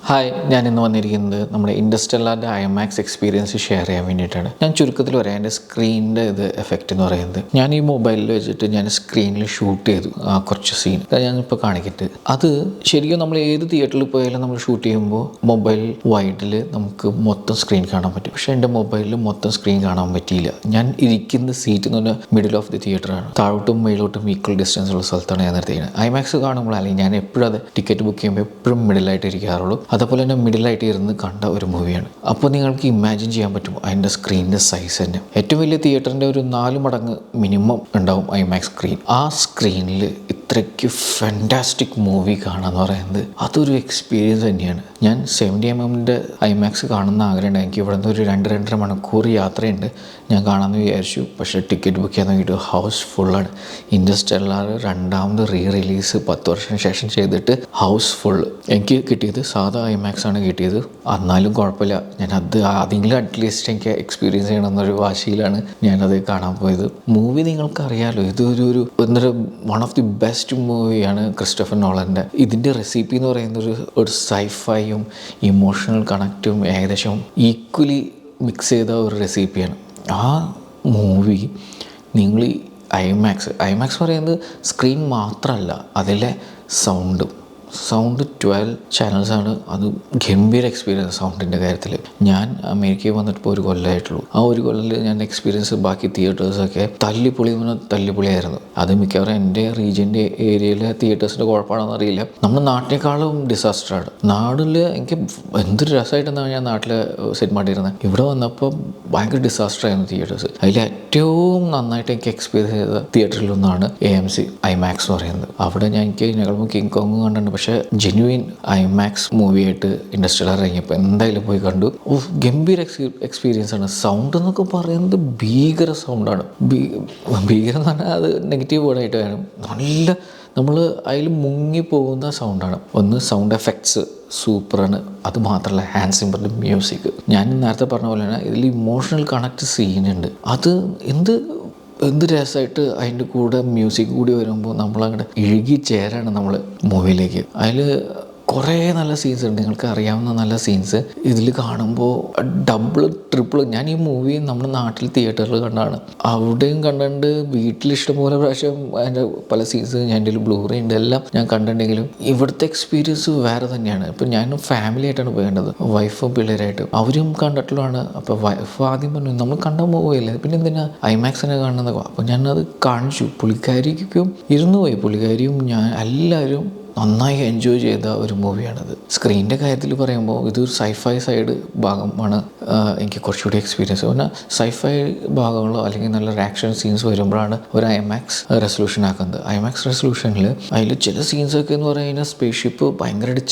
Hi, ഞാനിന്ന് വന്നിരിക്കുന്നത് നമ്മുടെ ഇൻഡസ്ട്രിയലാൻ്റെ ഐമാക്സ് എക്സ്പീരിയൻസ് ഷെയർ ചെയ്യാൻ വേണ്ടിയിട്ടാണ്. ഞാൻ ചുരുക്കത്തിൽ പറയാം, എൻ്റെ സ്ക്രീനിൻ്റെ എഫക്റ്റ് എന്ന് പറയുന്നത്, ഞാൻ ഈ മൊബൈലിൽ വെച്ചിട്ട് ഞാൻ സ്ക്രീനിൽ ഷൂട്ട് ചെയ്തു കുറച്ച് സീൻ ഞാനിപ്പോൾ കാണിക്കട്ടെ. അത് ശരിക്കും നമ്മൾ ഏത് തിയേറ്ററിൽ പോയാലും നമ്മൾ ഷൂട്ട് ചെയ്യുമ്പോൾ മൊബൈൽ വൈഡിൽ നമുക്ക് മൊത്തം സ്ക്രീൻ കാണാൻ പറ്റും. പക്ഷേ എൻ്റെ മൊബൈലിൽ മൊത്തം സ്ക്രീൻ കാണാൻ പറ്റിയില്ല. ഞാൻ ഇരിക്കുന്ന സീറ്റ് എന്ന് പറഞ്ഞാൽ മിഡിൽ ഓഫ് ദി തിയേറ്ററാണ്. താഴോട്ടും മേലോട്ടും ഈക്വൽ ഡിസ്റ്റൻസ് ഉള്ള സ്ഥലത്താണ് ഞാൻ നിർത്തിയത്. ഐമാക്സ് കാണുമ്പോൾ അല്ലെങ്കിൽ ഞാൻ എപ്പോഴും അത് ടിക്കറ്റ് ബുക്ക് ചെയ്യുമ്പോൾ എപ്പോഴും മിഡിലായിട്ട് ഇരിക്കാറുള്ളൂ. അതുപോലെ തന്നെ മിഡിലായിട്ട് ഇരുന്ന് കണ്ട ഒരു മൂവിയാണ്. അപ്പോൾ നിങ്ങൾക്ക് ഇമാജിൻ ചെയ്യാൻ പറ്റും അതിൻ്റെ സ്ക്രീനിൻ്റെ സൈസ് തന്നെ. ഏറ്റവും വലിയ തിയേറ്ററിൻ്റെ ഒരു 4 മടങ്ങ് മിനിമം ഉണ്ടാവും ഐമാക്സ് സ്ക്രീൻ. ആ സ്ക്രീനിൽ ഇത്രയ്ക്ക് ഫാന്റാസ്റ്റിക് മൂവി കാണാന്ന് പറയുന്നത് അതൊരു എക്സ്പീരിയൻസ് തന്നെയാണ്. ഞാൻ 70mm ഐമാക്സ് കാണുന്ന ആഗ്രഹമുണ്ട്. എനിക്ക് ഇവിടെ നിന്ന് ഒരു 2-2.5 മണിക്കൂർ യാത്രയുണ്ട്. ഞാൻ കാണാമെന്ന് വിചാരിച്ചു. പക്ഷേ ടിക്കറ്റ് ബുക്ക് ചെയ്യാൻ നോക്കിയിട്ട് ഹൗസ് ഫുള്ളാണ്. ഇൻഡസ്ട്രിയൽ രണ്ടാമത് റിലീസ് 10 വർഷത്തിന് ശേഷം ചെയ്തിട്ട് ഹൗസ് ഫുൾ. എനിക്ക് കിട്ടിയത് സാധാ ഐമാക്സ് ആണ് കിട്ടിയത്. എന്നാലും കുഴപ്പമില്ല, ഞാനത് അതെങ്കിലും അറ്റ്ലീസ്റ്റ് എനിക്ക് എക്സ്പീരിയൻസ് ചെയ്യണമെന്നൊരു വാശിയിലാണ് ഞാനത് കാണാൻ പോയത്. മൂവി നിങ്ങൾക്കറിയാലോ, ഇതൊരു വൺ ഓഫ് ദി ബെസ്റ്റ് മൂവിയാണ് ക്രിസ്റ്റഫർ നോളൻ്റെ. ഇതിൻ്റെ റെസിപ്പി എന്ന് പറയുന്നത് ഒരു സൈഫൈയും ഇമോഷണൽ കണക്റ്റും ഏകദേശം ഈക്വലി മിക്സ് ചെയ്ത ഒരു റെസിപ്പിയാണ്. ആ മൂവി നിങ്ങൾ ഐമാക്സ് പറയുന്നത് സ്ക്രീൻ മാത്രമല്ല, അതിലെ സൗണ്ട് 12 ചാനൽസാണ്. അത് ഗംഭീര എക്സ്പീരിയൻസ് സൗണ്ടിൻ്റെ കാര്യത്തിൽ. ഞാൻ അമേരിക്കയിൽ വന്നിട്ടിപ്പോൾ ഒരു കൊല്ലമായിട്ടുള്ളൂ. ആ ഒരു കൊല്ലത്തിൽ ഞാൻ എക്സ്പീരിയൻസ് ബാക്കി തിയേറ്റേഴ്സൊക്കെ തല്ലിപ്പൊളിയായിരുന്നു. അത് മിക്കവാറും എൻ്റെ റീജിയൻ്റെ ഏരിയയിലെ തിയേറ്റേഴ്സിൻ്റെ കുഴപ്പമാണെന്ന് അറിയില്ല. നമ്മുടെ നാട്ടിനേക്കാളും ഡിസാസ്റ്ററാണ്. നാട്ടിൽ എനിക്ക് എന്തൊരു രസമായിട്ടെന്നാണ് ഞാൻ നാട്ടിൽ സിനിമ കണ്ടിരുന്നത്. ഇവിടെ വന്നപ്പോൾ ഭയങ്കര ഡിസാസ്റ്ററായിരുന്നു തിയേറ്റേഴ്സ്. അതിൽ ഏറ്റവും നന്നായിട്ട് എനിക്ക് എക്സ്പീരിയൻസ് ചെയ്ത തിയേറ്ററിലൊന്നാണ് AMC ഐമാക്സ് എന്ന് പറയുന്നത്. അവിടെ എനിക്ക് ഞങ്ങൾ കിങ് കോങ് കണ്ടിട്ടുണ്ട്. പക്ഷേ ജെന്യുവിൻ ഐമാക്സ് മൂവിയായിട്ട് ഇൻഡസ്ട്രിയൽ ഇറങ്ങിയപ്പോൾ എന്തായാലും പോയി കണ്ടു. ഗംഭീര എക്സ്പീരിയൻസ് ആണ്. സൗണ്ട് എന്നൊക്കെ പറയുന്നത് ഭീകര സൗണ്ടാണ്. ഭീകരം എന്ന് പറഞ്ഞാൽ അത് നെഗറ്റീവ് വേർഡായിട്ട് വേണം. നല്ല നമ്മൾ അതിൽ മുങ്ങിപ്പോകുന്ന സൗണ്ടാണ്. ഒന്ന് സൗണ്ട് എഫക്ട്സ് സൂപ്പറാണ്. അത് മാത്രമല്ല ഹാൻസ് സിമ്മറിൻ്റെ മ്യൂസിക്. ഞാൻ നേരത്തെ പറഞ്ഞ പോലെ തന്നെ ഇതിൽ ഇമോഷണൽ കണക്ട് സീനുണ്ട്. അത് എന്ത് രസമായിട്ട് അതിൻ്റെ കൂടെ മ്യൂസിക് കൂടി വരുമ്പോൾ നമ്മളങ്ങോട്ട് ഇഴുകി ചേരാണ് നമ്മൾ മൂവിയിലേക്ക്. അതിൽ കുറേ നല്ല സീൻസ് ഉണ്ട്, നിങ്ങൾക്ക് അറിയാവുന്ന നല്ല സീൻസ് ഇതിൽ കാണുമ്പോൾ ഡബിൾ ട്രിപ്പിൾ. ഞാൻ ഈ മൂവി നമ്മുടെ നാട്ടിൽ തിയേറ്ററിൽ കണ്ടാണ്, അവിടെയും കണ്ടിട്ടുണ്ട്. വീട്ടിൽ ഇഷ്ടംപോലെ പ്രാവശ്യം അതിൻ്റെ പല സീൻസ് ഞാൻ എൻ്റെ ബ്ലൂറേ ഉണ്ട് എല്ലാം ഞാൻ കണ്ടിട്ടുണ്ടെങ്കിലും ഇവിടുത്തെ എക്സ്പീരിയൻസ് വേറെ തന്നെയാണ്. ഇപ്പം ഞാൻ ഫാമിലി ആയിട്ടാണ് പോകേണ്ടത്, വൈഫും പിള്ളേരായിട്ട്. അവരും കണ്ടിട്ടുള്ളതാണ്. അപ്പോൾ വൈഫ് ആദ്യം പറഞ്ഞു നമ്മൾ കണ്ട മൂവിയല്ലേ, പിന്നെ എന്തിനാ ഐമാക്സിനെ കാണുന്നത്. അപ്പോൾ ഞാനത് കാണിച്ചു. പുള്ളിക്കാരിക്കും ഇരുന്ന് പോയി. പുള്ളിക്കാരിയും ഞാൻ എല്ലാവരും നന്നായി എൻജോയ് ചെയ്ത ഒരു മൂവിയാണിത്. സ്ക്രീനിൻ്റെ കാര്യത്തിൽ പറയുമ്പോൾ ഇതൊരു സൈഫൈ സൈഡ് ഭാഗമാണ് എനിക്ക് കുറച്ചുകൂടി എക്സ്പീരിയൻസ്. പിന്നെ സൈഫൈ ഭാഗങ്ങളോ അല്ലെങ്കിൽ നല്ലൊരു ആക്ഷൻ സീൻസ് വരുമ്പോഴാണ് ഒരു ഐമാക്സ് റെസൊല്യൂഷൻ ആക്കുന്നത്. ഐമാക്സ് റെസൊല്യൂഷനിൽ അതിൽ ചില സീൻസൊക്കെ എന്ന് പറയുന്നത് സ്പേസ്ഷിപ്പ് ഭയങ്കരമായിട്ട്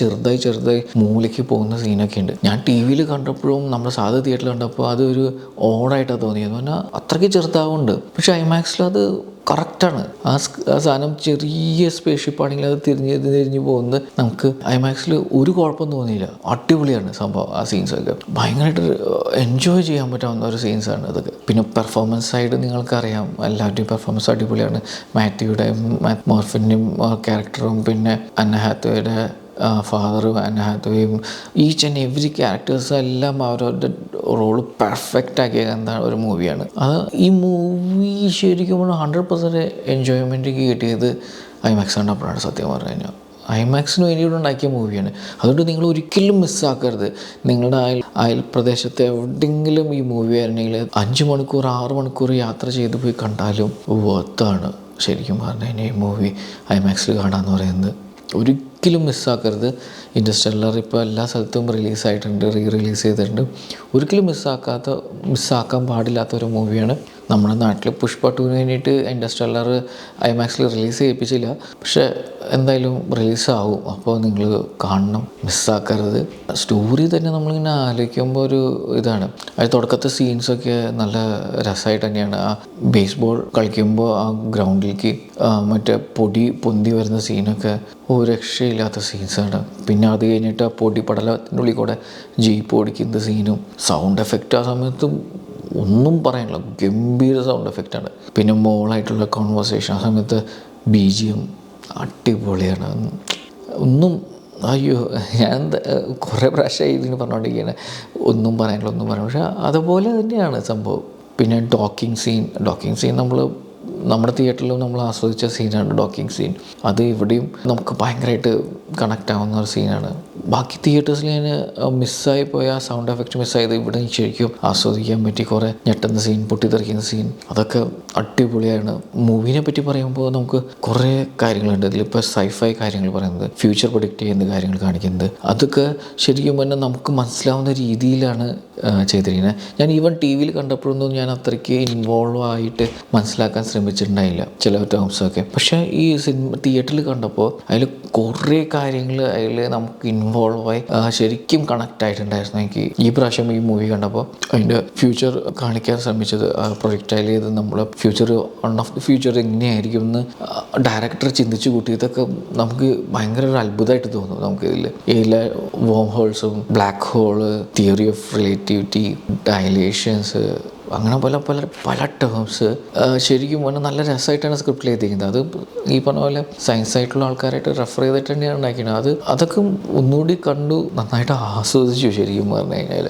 ചെറുതായി മൂലയ്ക്ക് പോകുന്ന സീനൊക്കെ ഉണ്ട്. ഞാൻ TV കണ്ടപ്പോഴും നമ്മുടെ സാധാ തിയേറ്ററിൽ കണ്ടപ്പോൾ അതൊരു ഓടായിട്ടാണ് തോന്നിയത്. പറഞ്ഞാൽ അത്രയ്ക്ക് ചെറുതാവുന്നുണ്ട്. പക്ഷേ ഐമാക്സിൽ അത് കറക്റ്റാണ്. ആ സാധനം ചെറിയ സ്പേസ്ഷിപ്പ് ആണെങ്കിൽ അത് തിരിഞ്ഞ് പോകുന്നത് നമുക്ക് ഐമാക്സിൽ ഒരു കുഴപ്പം തോന്നിയില്ല. അടിപൊളിയാണ് സംഭവം. ആ സീൻസൊക്കെ ഭയങ്കരമായിട്ട് എൻജോയ് ചെയ്യാൻ പറ്റാവുന്ന ഒരു സീൻസാണ് അതൊക്കെ. പിന്നെ പെർഫോമൻസ് സൈഡ് നിങ്ങൾക്കറിയാം, എല്ലാവരുടെയും പെർഫോമൻസ് അടിപൊളിയാണ്. മാത്യുവിൻ്റെയും മോർഫിൻ്റെയും ക്യാരക്ടറും പിന്നെ അന്ന ഹാത്വേയുടെ ഫാദറും അന്ന ഹാത്വേയും ഈച്ച് ആൻഡ് എവറി ക്യാരക്ടേഴ്സ് എല്ലാം അവരവരുടെ റോള് പെർഫെക്റ്റ് ആക്കിയ എന്താണ് ഒരു മൂവിയാണ് അത്. ഈ മൂവി ശരിക്കും 100% എൻജോയ്മെൻറ്റ് കിട്ടിയത് ഐമാക്സ് കണ്ടപ്പോഴാണ് സത്യം പറഞ്ഞു കഴിഞ്ഞാൽ. ഐമാക്സിന് വേണ്ടിയിട്ട് ഉണ്ടാക്കിയ മൂവിയാണ്. അതുകൊണ്ട് നിങ്ങൾ ഒരിക്കലും മിസ്സാക്കരുത്. നിങ്ങളുടെ അയൽ പ്രദേശത്ത് എവിടെയെങ്കിലും ഈ മൂവി ആയിരുന്നെങ്കിൽ 5 മണിക്കൂർ 6 മണിക്കൂർ യാത്ര ചെയ്ത് പോയി കണ്ടാലും വർത്താണ് ശരിക്കും പറഞ്ഞു കഴിഞ്ഞാൽ ഈ മൂവി ഐമാക്സിൽ കാണാമെന്ന് പറയുന്നത്. ഒരിക്കലും മിസ്സാക്കരുത്. ഇൻഡസ്ട്രിയൽ ഇപ്പോൾ എല്ലാ സ്ഥലത്തും റിലീസായിട്ടുണ്ട്, റിലീസ് ചെയ്തിട്ടുണ്ട്. ഒരിക്കലും മിസ്സാക്കാൻ പാടില്ലാത്ത ഒരു മൂവിയാണ്. നമ്മുടെ നാട്ടിൽ പുഷ്പ 2 വേണ്ടിയിട്ട് ഇൻഡസ്ട്രിയൽ ഐമാക്സിൽ റിലീസ് ചെയ്യിപ്പിച്ചില്ല. പക്ഷേ എന്തായാലും റിലീസാവും. അപ്പോൾ നിങ്ങൾ കാണണം, മിസ്സാക്കരുത്. സ്റ്റോറി തന്നെ നമ്മളിങ്ങനെ ആലോചിക്കുമ്പോൾ ഒരു ഇതാണ്. അത് തുടക്കത്തെ സീൻസൊക്കെ നല്ല രസമായിട്ട് തന്നെയാണ്. ആ ബേസ്ബോൾ കളിക്കുമ്പോൾ ആ ഗ്രൗണ്ടിലേക്ക് മറ്റേ പൊടി പൊന്തി വരുന്ന സീനൊക്കെ ഒരു രക്ഷയില്ലാത്ത സീൻസാണ്. പിന്നെ അത് കഴിഞ്ഞിട്ട് ആ പൊടി പടലത്തിൻ്റെ ഉള്ളിൽ കൂടെ ജീപ്പ് ഓടിക്കുന്ന സീനും സൗണ്ട് എഫക്റ്റ് ആ സമയത്തും ഒന്നും പറയാനില്ല, ഗംഭീര സൗണ്ട് എഫക്റ്റാണ്. പിന്നെ മോളായിട്ടുള്ള കോൺവെർസേഷൻ ആ സമയത്ത് BGM അടിപൊളിയാണ്. ഒന്നും അയ്യോ, ഞാൻ കുറേ പ്രാവശ്യമായി ഇതിന് പറഞ്ഞുകൊണ്ടിരിക്കുകയാണ്, ഒന്നും പറയാനില്ല. പക്ഷേ അതുപോലെ തന്നെയാണ് സംഭവം. പിന്നെ ഡോക്കിംഗ് സീൻ നമ്മുടെ തിയേറ്ററിലും നമ്മൾ ആസ്വദിച്ച സീനാണ് ഡോക്കിംഗ് സീൻ. അത് ഇവിടെയും നമുക്ക് ഭയങ്കരമായിട്ട് കണക്റ്റ് ആവുന്ന ഒരു സീനാണ്. ബാക്കി തിയേറ്റേഴ്സിൽ ഞാൻ മിസ്സായി പോയ ആ സൗണ്ട് എഫക്റ്റ് മിസ്സായത് ഇവിടെ ശരിക്കും ആസ്വദിക്കാൻ പറ്റി. കുറേ ഞെട്ടുന്ന സീൻ, പൊട്ടിത്തെറിക്കുന്ന സീൻ, അതൊക്കെ അടിപൊളിയാണ്. മൂവിനെ പറ്റി പറയുമ്പോൾ നമുക്ക് കുറേ കാര്യങ്ങളുണ്ട്. ഇതിലിപ്പോൾ സൈഫൈ കാര്യങ്ങൾ പറയുന്നത്, ഫ്യൂച്ചർ പ്രൊഡിക്റ്റ് ചെയ്യുന്ന കാര്യങ്ങൾ കാണിക്കുന്നത്, അതൊക്കെ ശരിക്കും പറഞ്ഞാൽ നമുക്ക് മനസ്സിലാവുന്ന രീതിയിലാണ് ചെയ്തിരിക്കുന്നത്. ഞാൻ ഈവൻ ടി വിയിൽ കണ്ടപ്പോഴൊന്നും ഞാൻ അത്രയ്ക്ക് ഇൻവോൾവ് ആയിട്ട് മനസ്സിലാക്കാൻ ശ്രമിച്ചിട്ടുണ്ടായില്ല ചില ടേംസൊക്കെ. പക്ഷേ ഈ സിനിമ തിയേറ്ററിൽ കണ്ടപ്പോൾ അതിൽ കുറേ കാര്യങ്ങൾ അതിൽ നമുക്ക് ഇൻവോൾവായി ശരിക്കും കണക്റ്റ് ആയിട്ടുണ്ടായിരുന്നു. എനിക്ക് ഈ പ്രാവശ്യം ഈ മൂവി കണ്ടപ്പോൾ അതിൻ്റെ ഫ്യൂച്ചർ കാണിക്കാൻ ശ്രമിച്ചത്, പ്രൊജക്റ്റൈൽ ചെയ്ത് നമ്മൾ വൺ ഓഫ് ദി ഫ്യൂച്ചർ എങ്ങനെയായിരിക്കും എന്ന് ഡയറക്ടർ ചിന്തിച്ചു കൂട്ടിയതൊക്കെ നമുക്ക് ഭയങ്കര ഒരു അത്ഭുതമായിട്ട് തോന്നും. നമുക്കിതിൽ ഇതിലെ വോം ഹോൾസും black hole, theory of relativity, dilations, അങ്ങനെ പല ടേംസ് ശരിക്കും പറഞ്ഞാൽ നല്ല രസമായിട്ടാണ് സ്ക്രിപ്റ്റിൽ എഴുതിയിരിക്കുന്നത്. അത് ഈ പറഞ്ഞ പോലെ സയൻസ് ആയിട്ടുള്ള ആൾക്കാരായിട്ട് റെഫർ ചെയ്തിട്ട് തന്നെയാണ് ഉണ്ടാക്കിയത്. അതൊക്കെ ഒന്നുകൂടി കണ്ടു നന്നായിട്ട് ആസ്വദിച്ചു. ശരിക്കും പറഞ്ഞു കഴിഞ്ഞാൽ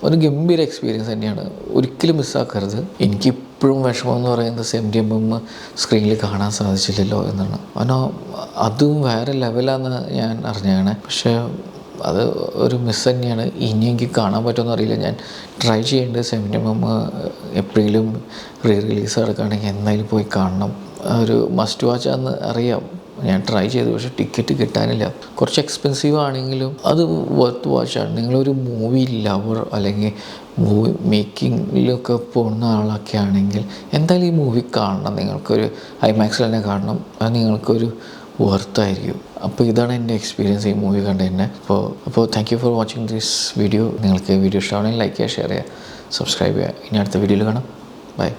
ഒരു ഗംഭീര എക്സ്പീരിയൻസ് തന്നെയാണ്, ഒരിക്കലും മിസ്സാക്കരുത്. എനിക്കിപ്പോഴും വിഷമം എന്ന് പറയുന്നത് 70mm സ്ക്രീനിൽ കാണാൻ സാധിച്ചില്ലല്ലോ എന്നാണ്. അതും വേറെ ലെവലാണെന്ന് ഞാൻ അറിഞ്ഞാണ്. പക്ഷേ അത് ഒരു മിസ് തന്നെയാണ്. ഇനി എനിക്ക് കാണാൻ പറ്റുമെന്ന് അറിയില്ല. ഞാൻ ട്രൈ ചെയ്യേണ്ടത് 70mm എപ്പോഴെങ്കിലും റിലീസ് നടക്കുകയാണെങ്കിൽ എന്തായാലും പോയി കാണണം. ഒരു മസ്റ്റ് വാച്ച് ആണെന്ന് അറിയാം. ഞാൻ ട്രൈ ചെയ്തു, പക്ഷേ ടിക്കറ്റ് കിട്ടാനില്ല. കുറച്ച് എക്സ്പെൻസീവ് ആണെങ്കിലും അത് വർത്ത് വാച്ചാണ്. നിങ്ങളൊരു മൂവി ലവർ അല്ലെങ്കിൽ മൂവി മേക്കിങ്ങിലൊക്കെ പോകുന്ന ആളൊക്കെ ആണെങ്കിൽ എന്തായാലും ഈ മൂവി കാണണം. നിങ്ങൾക്കൊരു ഐമാക്സിൽ തന്നെ കാണണം. അത് നിങ്ങൾക്കൊരു വർത്തായിരിക്കും. അപ്പോൾ ഇതാണ് എൻ്റെ എക്സ്പീരിയൻസ് ഈ മൂവി കണ്ടതിന്. അപ്പോൾ thank you for watching this video. നിങ്ങൾക്ക് വീഡിയോ ഇഷ്ടമാണെങ്കിൽ ലൈക്ക് ചെയ്യുക, ഷെയർ ചെയ്യുക, സബ്സ്ക്രൈബ് ചെയ്യുക. ഇനി അടുത്ത വീഡിയോയിൽ കാണാം. ബൈ.